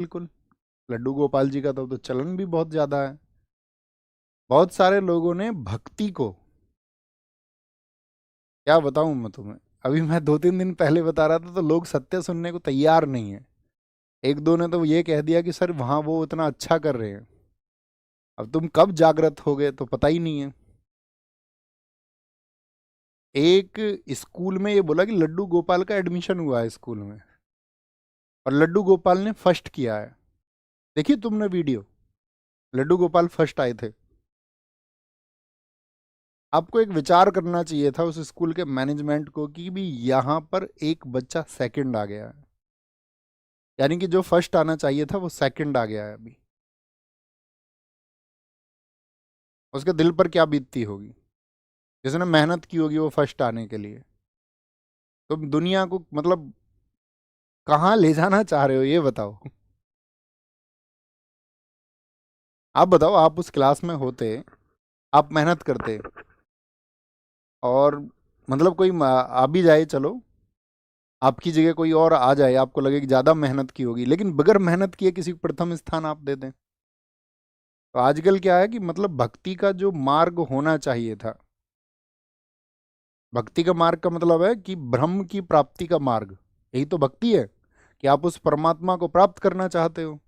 बिल्कुल। लड्डू गोपाल जी का तो चलन भी बहुत ज्यादा है। बहुत सारे लोगों ने भक्ति को, क्या बताऊं मैं तुम्हें, अभी मैं 2-3 दिन पहले बता रहा था तो लोग सत्य सुनने को तैयार नहीं है। एक दो ने तो ये कह दिया कि सर वहां वो इतना अच्छा कर रहे हैं। अब तुम कब जागृत हो गए तो पता ही नहीं है। एक स्कूल में ये बोला कि लड्डू गोपाल का एडमिशन हुआ है स्कूल में, और लड्डू गोपाल ने फर्स्ट किया है। देखी तुमने वीडियो? लड्डू गोपाल फर्स्ट आए थे। आपको एक विचार करना चाहिए था उस स्कूल के मैनेजमेंट को कि भी यहाँ पर एक बच्चा सेकंड आ गया है, यानी कि जो फर्स्ट आना चाहिए था वो सेकंड आ गया है अभी। उसके दिल पर क्या बीतती होगी, जिसने मेहनत की होगी वो फर्स्ट आने के लिए। तुम दुनिया को मतलब कहाँ ले जाना चाह रहे हो ये बताओ। आप बताओ, आप उस क्लास में होते, आप मेहनत करते, और मतलब कोई आ भी जाए, चलो आपकी जगह कोई और आ जाए, आपको लगे कि ज्यादा मेहनत की होगी, लेकिन बगैर मेहनत किए किसी को प्रथम स्थान आप दे दें। तो आजकल क्या है कि मतलब भक्ति का जो मार्ग होना चाहिए था, भक्ति का मार्ग का मतलब है कि ब्रह्म की प्राप्ति का मार्ग, यही तो भक्ति है, कि आप उस परमात्मा को प्राप्त करना चाहते हो।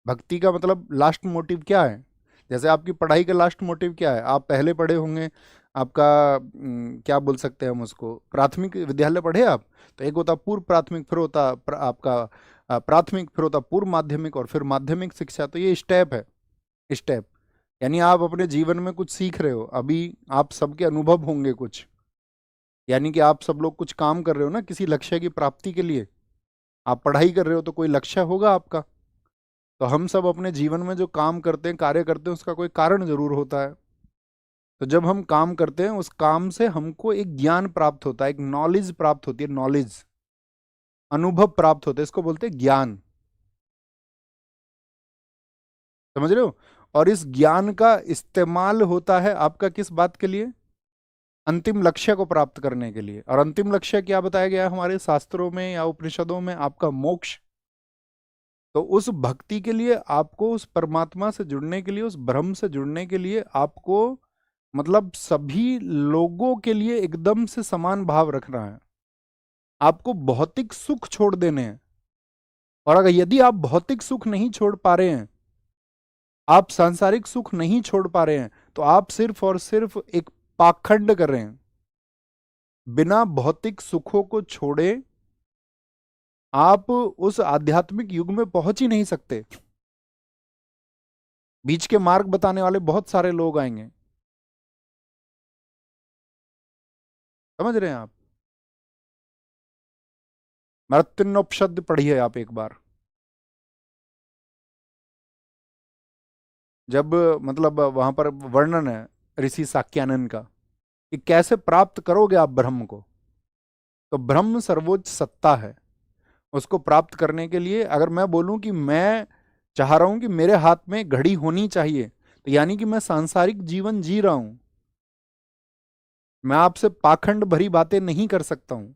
भक्ति का मतलब लास्ट मोटिव क्या है? जैसे आपकी पढ़ाई का लास्ट मोटिव क्या है? आप पहले पढ़े होंगे, आपका क्या बोल सकते हैं हम उसको, प्राथमिक विद्यालय पढ़े आप, तो एक होता पूर्व प्राथमिक, फिर होता आपका प्राथमिक, फिर होता पूर्व माध्यमिक, और फिर माध्यमिक शिक्षा। तो ये स्टेप है, स्टेप। यानी आप अपने जीवन में कुछ सीख रहे हो अभी, आप सबके अनुभव होंगे कुछ, यानी कि आप सब लोग कुछ काम कर रहे हो ना किसी लक्ष्य की प्राप्ति के लिए। आप पढ़ाई कर रहे हो तो कोई लक्ष्य होगा आपका। तो हम सब अपने जीवन में जो काम करते हैं, कार्य करते हैं, उसका कोई कारण जरूर होता है। तो जब हम काम करते हैं उस काम से हमको एक ज्ञान प्राप्त होता है, एक नॉलेज प्राप्त होती है, नॉलेज, अनुभव प्राप्त होते हैं, इसको बोलते हैं ज्ञान। समझ रहे हो? और इस ज्ञान का इस्तेमाल होता है आपका किस बात के लिए? अंतिम लक्ष्य को प्राप्त करने के लिए। और अंतिम लक्ष्य क्या बताया गया है हमारे शास्त्रों में या उपनिषदों में? आपका मोक्ष। तो उस भक्ति के लिए आपको उस परमात्मा से जुड़ने के लिए, उस ब्रह्म से जुड़ने के लिए आपको मतलब सभी लोगों के लिए एकदम से समान भाव रखना है। आपको भौतिक सुख छोड़ देने हैं। और अगर यदि आप भौतिक सुख नहीं छोड़ पा रहे हैं, आप सांसारिक सुख नहीं छोड़ पा रहे हैं, तो आप सिर्फ और सिर्फ एक पाखंड कर रहे हैं। बिना भौतिक सुखों को छोड़े आप उस आध्यात्मिक युग में पहुंच ही नहीं सकते। बीच के मार्ग बताने वाले बहुत सारे लोग आएंगे। समझ रहे हैं आप? मृत्युनोपनिषद पढ़िए आप एक बार। जब मतलब वहां पर वर्णन है ऋषि साक्यानन का कि कैसे प्राप्त करोगे आप ब्रह्म को। तो ब्रह्म सर्वोच्च सत्ता है। उसको प्राप्त करने के लिए अगर मैं बोलूं कि मैं चाह रहा हूं कि मेरे हाथ में घड़ी होनी चाहिए, तो यानी कि मैं सांसारिक जीवन जी रहा हूं। मैं आपसे पाखंड भरी बातें नहीं कर सकता हूं।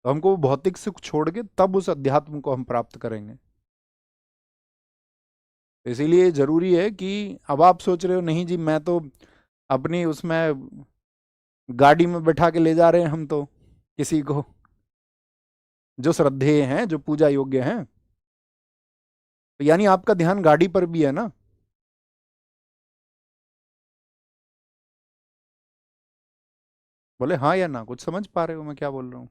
तो हमको वो भौतिक सुख छोड़ के तब उस अध्यात्म को हम प्राप्त करेंगे। तो इसीलिए जरूरी है कि अब आप सोच रहे हो नहीं जी मैं तो अपनी उसमें गाड़ी में बैठा के ले जा रहे हैं हम तो किसी को, जो श्रद्धेय हैं, जो पूजा योग्य हैं। तो यानी आपका ध्यान गाड़ी पर भी है ना? बोले हाँ या ना, कुछ समझ पा रहे हो मैं क्या बोल रहा हूँ?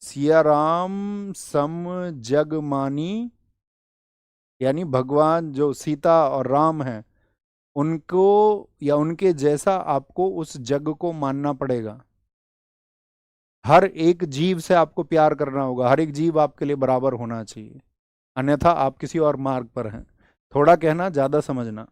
सिया राम सम जग मानी, यानी भगवान जो सीता और राम हैं उनको या उनके जैसा आपको उस जग को मानना पड़ेगा। हर एक जीव से आपको प्यार करना होगा, हर एक जीव आपके लिए बराबर होना चाहिए, अन्यथा आप किसी और मार्ग पर हैं। थोड़ा कहना ज्यादा समझना।